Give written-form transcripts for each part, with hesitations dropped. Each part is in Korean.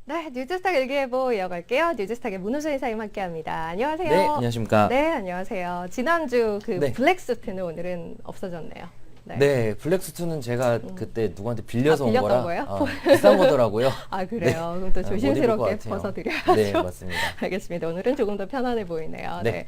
네, 뉴스스탁 일기예보 이어갈게요. 뉴스스탁의 문호준 이사님 함께합니다. 안녕하세요. 네, 안녕하십니까. 네, 안녕하세요. 지난주 그 네. 블랙수트는 오늘은 없어졌네요. 네. 네, 블랙수트는 제가 그때 누구한테 빌려서 온 빌렸던 거라 거예요? 비싼 거더라고요. 아, 그래요? 네. 그럼 또 못 입을 것 조심스럽게 같아요. 벗어드려야죠. 네, 맞습니다. 알겠습니다. 오늘은 조금 더 편안해 보이네요. 네. 네.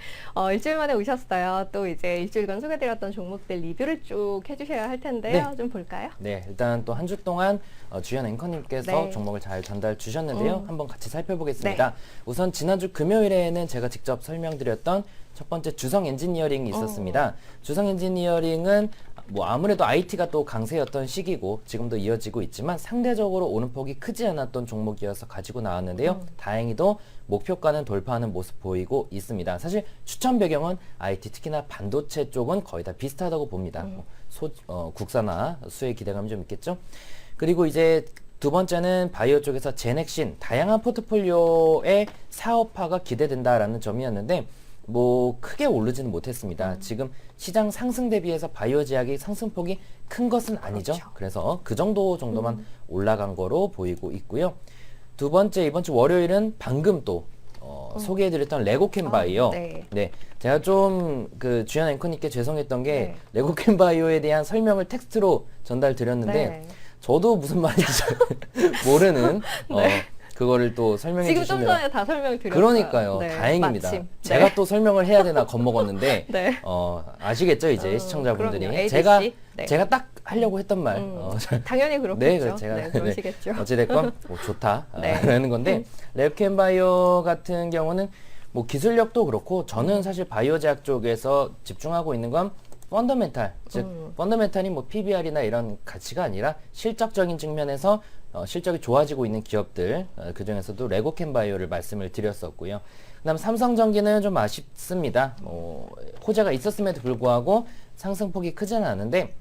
일주일 만에 오셨어요. 또 이제 일주일간 소개드렸던 종목들 리뷰를 쭉 해주셔야 할 텐데요. 네. 좀 볼까요? 네, 일단 또 한 주 동안 주연 앵커님께서 네. 종목을 잘 전달 주셨는데요. 한번 같이 살펴보겠습니다. 네. 우선 지난주 금요일에는 제가 직접 설명드렸던 첫 번째 주성 엔지니어링이 있었습니다. 주성 엔지니어링은 뭐 아무래도 IT가 또 강세였던 시기고 지금도 이어지고 있지만 상대적으로 오는 폭이 크지 않았던 종목이어서 가지고 나왔는데요. 다행히도 목표가는 돌파하는 모습 보이고 있습니다. 사실 추천 배경은 IT 특히나 반도체 쪽은 거의 다 비슷하다고 봅니다. 국산화 수혜 기대감이 좀 있겠죠. 그리고 이제 두 번째는 바이오 쪽에서 제넥신 다양한 포트폴리오의 사업화가 기대된다라는 점이었는데 뭐 크게 오르지는 못했습니다. 지금 시장 상승 대비해서 바이오 제약의 상승폭이 큰 것은 아니죠. 그렇죠. 그래서 그 정도만 올라간 거로 보이고 있고요. 두 번째 이번 주 월요일은 방금 또 소개해드렸던 레고캠 바이오. 네. 제가 좀 그 주연 앵커님께 죄송했던 게 네. 레고캠 바이오에 대한 설명을 텍스트로 전달드렸는데 네. 저도 무슨 말인지 잘 모르는 그거를 또 설명해 지금 좀 주시느라 전에 다 설명드렸어요. 그러니까요. 네, 다행입니다. 마침. 제가 또 설명을 해야 되나 겁먹었는데 네. 아시겠죠 이제 시청자분들이 그럼요. 제가 ABC. 네. 제가 딱 하려고 했던 말 당연히 그렇겠죠. 네, 그래서 제가 그러시겠죠. 어찌됐건 뭐 좋다 네. 라는 건데 레브캠 바이오 같은 경우는 뭐 기술력도 그렇고 저는 사실 바이오 제약 쪽에서 집중하고 있는 건 펀더멘탈, 즉 펀더멘탈이 뭐 PBR이나 이런 가치가 아니라 실적적인 측면에서 실적이 좋아지고 있는 기업들 그 중에서도 레고캠 바이오를 말씀을 드렸었고요. 그다음 삼성전기는 좀 아쉽습니다. 호재가 있었음에도 불구하고 상승폭이 크지는 않은데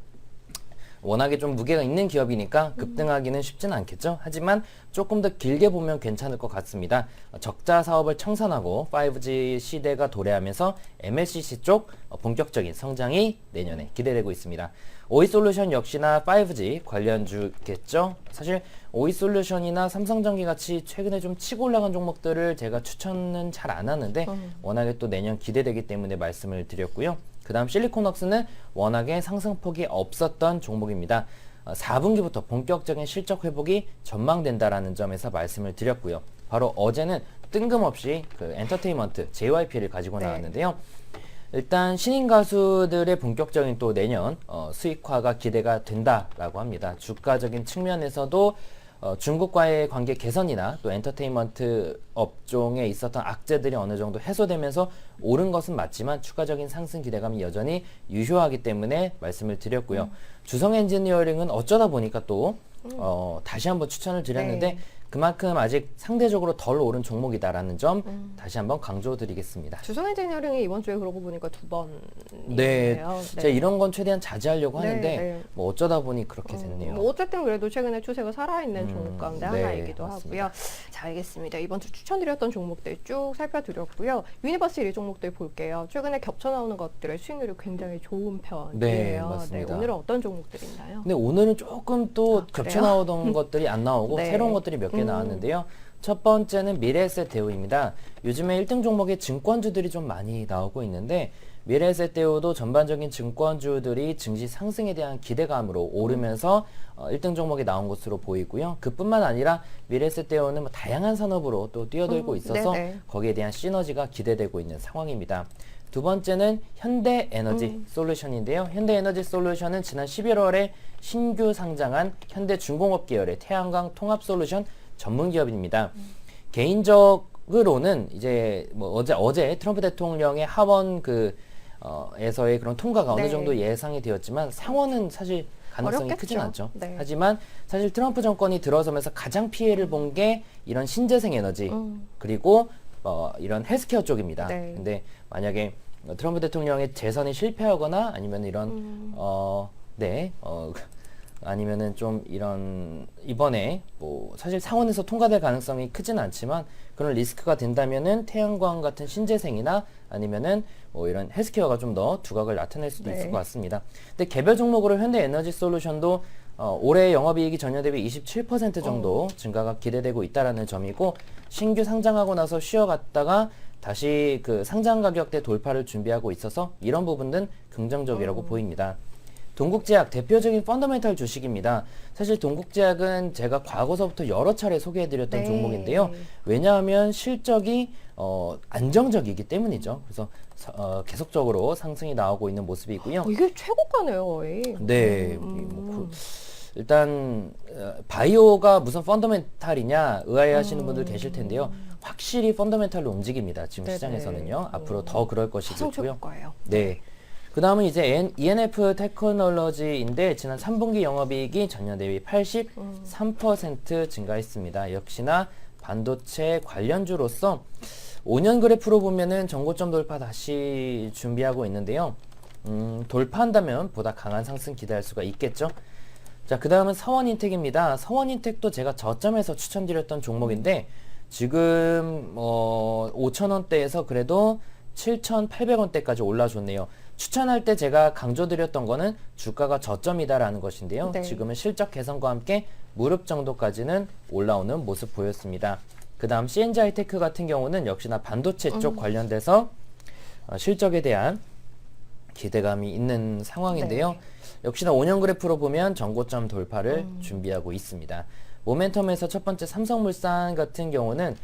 워낙에 좀 무게가 있는 기업이니까 급등하기는 쉽지는 않겠죠. 하지만 조금 더 길게 보면 괜찮을 것 같습니다. 적자 사업을 청산하고 5G 시대가 도래하면서 MLCC 쪽 본격적인 성장이 내년에 기대되고 있습니다. 오이솔루션 역시나 5G 관련주겠죠. 사실 오이솔루션이나 삼성전기 같이 최근에 좀 치고 올라간 종목들을 제가 추천은 잘 안 하는데 워낙에 또 내년 기대되기 때문에 말씀을 드렸고요. 그 다음 실리콘웍스는 워낙에 상승폭이 없었던 종목입니다. 4분기부터 본격적인 실적 회복이 전망된다라는 점에서 말씀을 드렸고요. 바로 어제는 뜬금없이 그 엔터테인먼트 JYP를 가지고 나왔는데요. 일단 신인 가수들의 본격적인 또 내년 수익화가 기대가 된다라고 합니다. 주가적인 측면에서도 중국과의 관계 개선이나 또 엔터테인먼트 업종에 있었던 악재들이 어느 정도 해소되면서 오른 것은 맞지만 추가적인 상승 기대감이 여전히 유효하기 때문에 말씀을 드렸고요. 주성 엔지니어링은 어쩌다 보니까 또 다시 한번 추천을 드렸는데 네. 그만큼 아직 상대적으로 덜 오른 종목이다라는 점 다시 한번 강조드리겠습니다. 주성 엔지니어링이 이번 주에 그러고 보니까 두 네, 번이네요. 제가 이런 건 최대한 자제하려고 네, 하는데 네. 뭐 어쩌다 보니 그렇게 됐네요. 뭐 어쨌든 그래도 최근에 추세가 살아있는 종목 가운데 네, 하나이기도 맞습니다. 하고요. 자, 알겠습니다. 이번 주 추천드렸던 종목들 쭉 살펴드렸고요. 유니버스 이 종목들 볼게요. 최근에 겹쳐 나오는 것들의 수익률이 굉장히 좋은 편이에요. 네, 맞습니다. 오늘은 어떤 종목들이 있나요? 근데 오늘은 조금 또 아, 겹쳐 그래요? 나오던 것들이 안 나오고 네. 새로운 것들이 몇 개 나왔는데요. 첫 번째는 미래에셋 대우입니다. 요즘에 1등 종목에 증권주들이 좀 많이 나오고 있는데 미래에셋 대우도 전반적인 증권주들이 증시 상승에 대한 기대감으로 오르면서 1등 종목에 나온 것으로 보이고요. 그뿐만 아니라 미래에셋 대우는 뭐 다양한 산업으로 또 뛰어들고 있어서 네네. 거기에 대한 시너지가 기대되고 있는 상황입니다. 두 번째는 현대에너지 솔루션인데요. 현대에너지 솔루션은 지난 11월에 신규 상장한 현대중공업 계열의 태양광 통합 솔루션 전문 기업입니다. 개인적으로는 이제 뭐 어제 트럼프 대통령의 하원 에서의 그런 통과가 어느 네. 정도 예상이 되었지만 상원은 사실 가능성이 어렵겠죠. 크진 않죠. 네. 하지만 사실 트럼프 정권이 들어서면서 가장 피해를 본 게 이런 신재생 에너지 그리고 이런 헬스케어 쪽입니다. 네. 근데 만약에 트럼프 대통령의 재선이 실패하거나 아니면 이런 아니면은 좀 이런 이번에 뭐 사실 상원에서 통과될 가능성이 크진 않지만 그런 리스크가 된다면은 태양광 같은 신재생이나 아니면은 뭐 이런 헬스케어가 좀 더 두각을 나타낼 수도 네. 있을 것 같습니다. 근데 개별 종목으로 현대에너지 솔루션도 올해 영업이익이 전년 대비 27% 정도 증가가 기대되고 있다라는 점이고 신규 상장하고 나서 쉬어갔다가 다시 그 상장 가격대 돌파를 준비하고 있어서 이런 부분은 긍정적이라고 보입니다. 동국제약 대표적인 펀더멘탈 주식입니다. 사실 동국제약은 제가 과거서부터 여러 차례 소개해드렸던 네. 종목인데요. 왜냐하면 실적이 안정적이기 때문이죠. 그래서 계속적으로 상승이 나오고 있는 모습이고요. 이게 최고가네요, 거의. 네, 일단 바이오가 무슨 펀더멘탈이냐 의아해하시는 분들 계실 텐데요. 확실히 펀더멘탈로 움직입니다. 지금 네네. 시장에서는요. 앞으로 더 그럴 가장 것이고요. 최고가예요. 네. 그 다음은 이제 ENF 테크놀로지인데 지난 3분기 영업이익이 전년 대비 83% 증가했습니다. 역시나 반도체 관련주로서 5년 그래프로 보면은 정고점 돌파 다시 준비하고 있는데요. 돌파한다면 보다 강한 상승 기대할 수가 있겠죠. 자, 그 다음은 서원인텍입니다. 서원인텍도 제가 저점에서 추천드렸던 종목인데 지금 5,000원대에서 그래도 7,800원대까지 올라줬네요. 추천할 때 제가 강조드렸던 거는 주가가 저점이다라는 것인데요. 네. 지금은 실적 개선과 함께 무릎 정도까지는 올라오는 모습 보였습니다. 그 다음 CNG 하이테크 같은 경우는 역시나 반도체 쪽 관련돼서 실적에 대한 기대감이 있는 상황인데요. 네. 역시나 5년 그래프로 보면 전고점 돌파를 준비하고 있습니다. 모멘텀에서 첫 번째 삼성물산 같은 경우는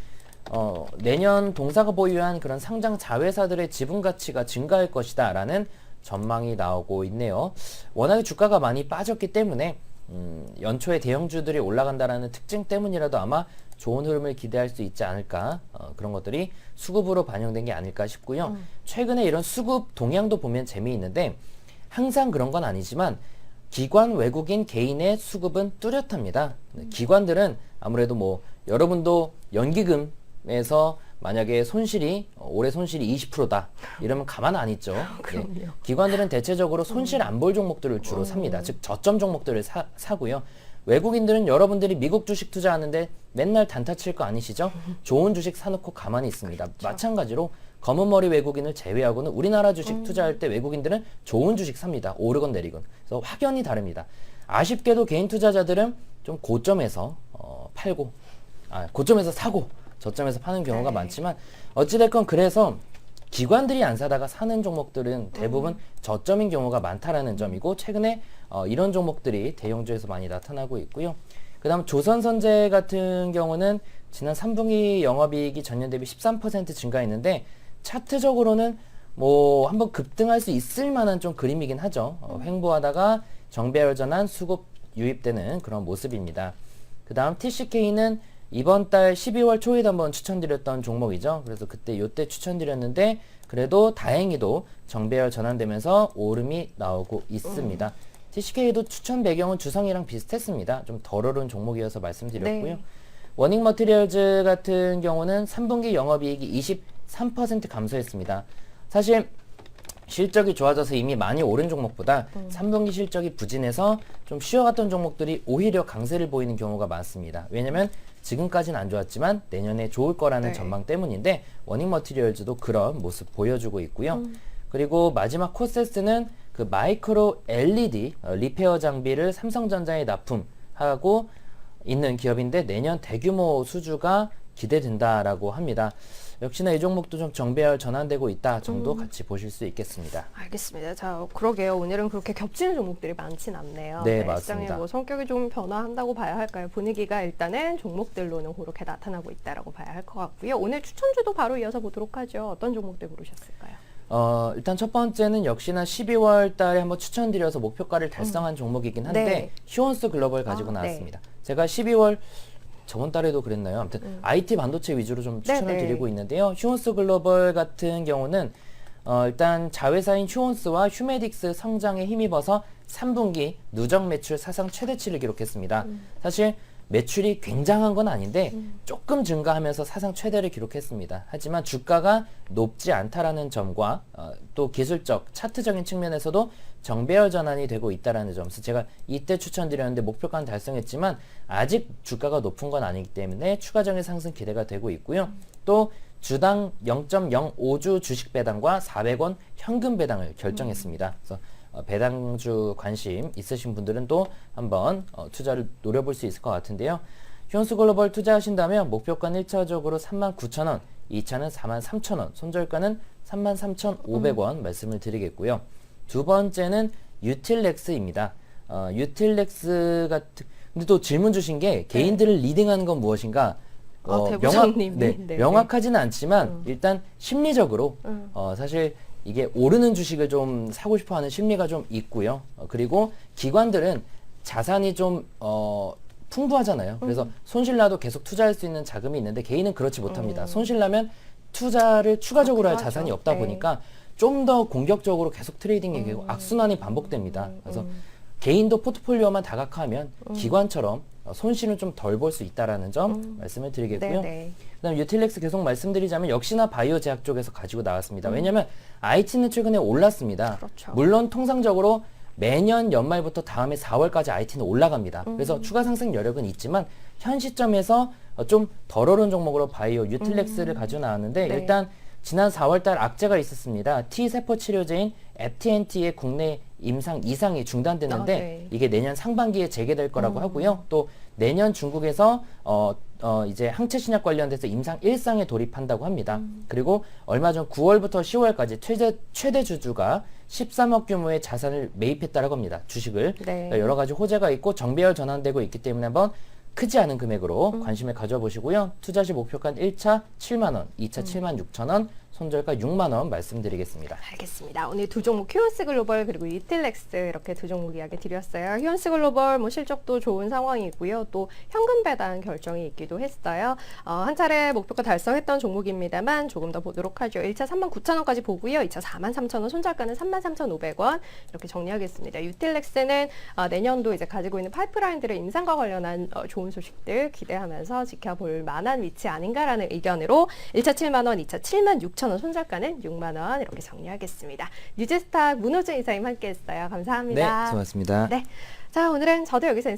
내년 동사가 보유한 그런 상장 자회사들의 지분 가치가 증가할 것이다 라는 전망이 나오고 있네요. 워낙에 주가가 많이 빠졌기 때문에 연초에 대형주들이 올라간다라는 특징 때문이라도 아마 좋은 흐름을 기대할 수 있지 않을까, 그런 것들이 수급으로 반영된 게 아닐까 싶고요. 최근에 이런 수급 동향도 보면 재미있는데 항상 그런 건 아니지만 기관, 외국인, 개인의 수급은 뚜렷합니다. 기관들은 아무래도 뭐 여러분도 연기금에서 만약에 손실이 올해 손실이 20%다 이러면 가만 안 있죠. 그럼요. 예. 기관들은 대체적으로 손실 안 볼 종목들을 주로 삽니다. 즉 저점 종목들을 사고요. 외국인들은 여러분들이 미국 주식 투자하는데 맨날 단타 칠 거 아니시죠? 좋은 주식 사놓고 가만히 있습니다. 마찬가지로 검은 머리 외국인을 제외하고는 우리나라 주식 투자할 때 외국인들은 좋은 주식 삽니다. 오르건 내리건. 그래서 확연히 다릅니다. 아쉽게도 개인 투자자들은 좀 고점에서 팔고, 고점에서 사고 저점에서 파는 경우가 네. 많지만 어찌됐건 그래서 기관들이 안 사다가 사는 종목들은 대부분 저점인 경우가 많다라는 점이고 최근에 이런 종목들이 대형주에서 많이 나타나고 있고요. 그 다음 조선선제 같은 경우는 지난 3분기 영업이익이 전년 대비 13% 증가했는데 차트적으로는 뭐 한번 급등할 수 있을 만한 좀 그림이긴 하죠. 횡보하다가 정배열 전환 수급 유입되는 그런 모습입니다. 그 다음 TCK는 이번 달 12월 초에도 한번 추천드렸던 종목이죠. 그래서 그때 요때 추천드렸는데 그래도 다행히도 정배열 전환되면서 오름이 나오고 있습니다. TCK도 추천 배경은 주성이랑 비슷했습니다. 좀 덜 오른 종목이어서 말씀드렸고요. 네. 워닝 머티리얼즈 같은 경우는 3분기 영업이익이 23% 감소했습니다. 사실 실적이 좋아져서 이미 많이 오른 종목보다 3분기 실적이 부진해서 좀 쉬어갔던 종목들이 오히려 강세를 보이는 경우가 많습니다. 왜냐면 지금까지는 안 좋았지만 내년에 좋을 거라는 네. 전망 때문인데 워닝 머티리얼즈도 그런 모습 보여주고 있고요. 그리고 마지막 코세스는 그 마이크로 LED 리페어 장비를 삼성전자에 납품하고 있는 기업인데 내년 대규모 수주가 기대된다라고 합니다. 역시나 이 종목도 좀 정배열 전환되고 있다 정도 같이 보실 수 있겠습니다. 알겠습니다. 자, 그러게요. 오늘은 그렇게 겹치는 종목들이 많진 않네요. 네, 시장의 맞습니다. 뭐 성격이 좀 변화한다고 봐야 할까요? 분위기가 일단은 종목들로는 그렇게 나타나고 있다라고 봐야 할 것 같고요. 오늘 추천주도 바로 이어서 보도록 하죠. 어떤 종목들 고르셨을까요? 일단 첫 번째는 역시나 12월 달에 한번 추천드려서 목표가를 달성한 종목이긴 한데 네. 휴원스 글로벌 가지고 네. 나왔습니다. 제가 12월 저번 달에도 그랬나요? 아무튼 IT 반도체 위주로 좀 추천을 네네. 드리고 있는데요. 휴원스 글로벌 같은 경우는 일단 자회사인 휴원스와 휴메딕스 성장에 힘입어서 3분기 누적 매출 사상 최대치를 기록했습니다. 사실 매출이 굉장한 건 아닌데 조금 증가하면서 사상 최대를 기록했습니다. 하지만 주가가 높지 않다라는 점과 또 기술적, 차트적인 측면에서도 정배열 전환이 되고 있다는 점. 그래서 제가 이때 추천드렸는데 목표가는 달성했지만 아직 주가가 높은 건 아니기 때문에 추가적인 상승 기대가 되고 있고요. 또 주당 0.05주 주식 배당과 400원 현금 배당을 결정했습니다. 그래서 배당주 관심 있으신 분들은 또 한번 투자를 노려볼 수 있을 것 같은데요. 휴원스글로벌 투자하신다면 목표가는 1차적으로 39,000원, 2차는 43,000원, 손절가는 33,500원 말씀을 드리겠고요. 두 번째는 유틸렉스입니다. 유틸렉스 같은 근데 또 질문 주신 게 개인들을 리딩하는 건 무엇인가? 대부장님이. 명확하지는 않지만 일단 심리적으로 사실 이게 오르는 주식을 좀 사고 싶어하는 심리가 좀 있고요. 그리고 기관들은 자산이 좀 풍부하잖아요. 그래서 손실나도 계속 투자할 수 있는 자금이 있는데 개인은 그렇지 못합니다. 손실나면 투자를 추가적으로 할 자산이 없다 보니까 좀 더 공격적으로 계속 트레이딩이 되고 악순환이 반복됩니다. 그래서 개인도 포트폴리오만 다각화하면 기관처럼 손실은 좀 덜 볼 수 있다라는 점 말씀을 드리겠고요. 그다음 유틸렉스 계속 말씀드리자면 역시나 바이오 제약 쪽에서 가지고 나왔습니다. 왜냐하면 IT는 최근에 올랐습니다. 그렇죠. 물론 통상적으로 매년 연말부터 다음해 4월까지 IT는 올라갑니다. 그래서 추가 상승 여력은 있지만 현 시점에서 좀 덜 오른 종목으로 바이오 유틸렉스를 가지고 나왔는데 일단 지난 4월달 악재가 있었습니다. T세포 치료제인 FTNT의 국내 임상 이상이 중단됐는데 이게 내년 상반기에 재개될 거라고 하고요. 또 내년 중국에서 이제 항체 신약 관련돼서 임상 1상에 돌입한다고 합니다. 그리고 얼마 전 9월부터 10월까지 최대 주주가 13억 규모의 자산을 매입했다라고 합니다. 주식을. 여러 가지 호재가 있고 정배열 전환되고 있기 때문에 한번 크지 않은 금액으로 관심을 가져보시고요. 투자 시 목표가 1차 7만 원, 2차 7만 6천 원, 손절가 6만 원 말씀드리겠습니다. 알겠습니다. 오늘 두 종목 휴원스 글로벌 그리고 유틸렉스 이렇게 두 종목 이야기 드렸어요. 휴원스 글로벌 뭐 실적도 좋은 상황이고요. 또 현금 배당 결정이 있기도 했어요. 한 차례 목표가 달성했던 종목입니다만 조금 더 보도록 하죠. 1차 39,000원까지 보고요. 2차 43,000원, 손절가는 33,500원 이렇게 정리하겠습니다. 유틸렉스는 내년도 이제 가지고 있는 파이프라인들의 임상과 관련한 좋은 소식들 기대하면서 지켜볼 만한 위치 아닌가라는 의견으로 1차 7만 원, 2차 7만 6천 원, 손절가는 6만 원 이렇게 정리하겠습니다. 뉴제스탁 문호준 이사님 함께했어요. 감사합니다. 네, 수고하셨습니다. 네, 자 오늘은 저도 여기서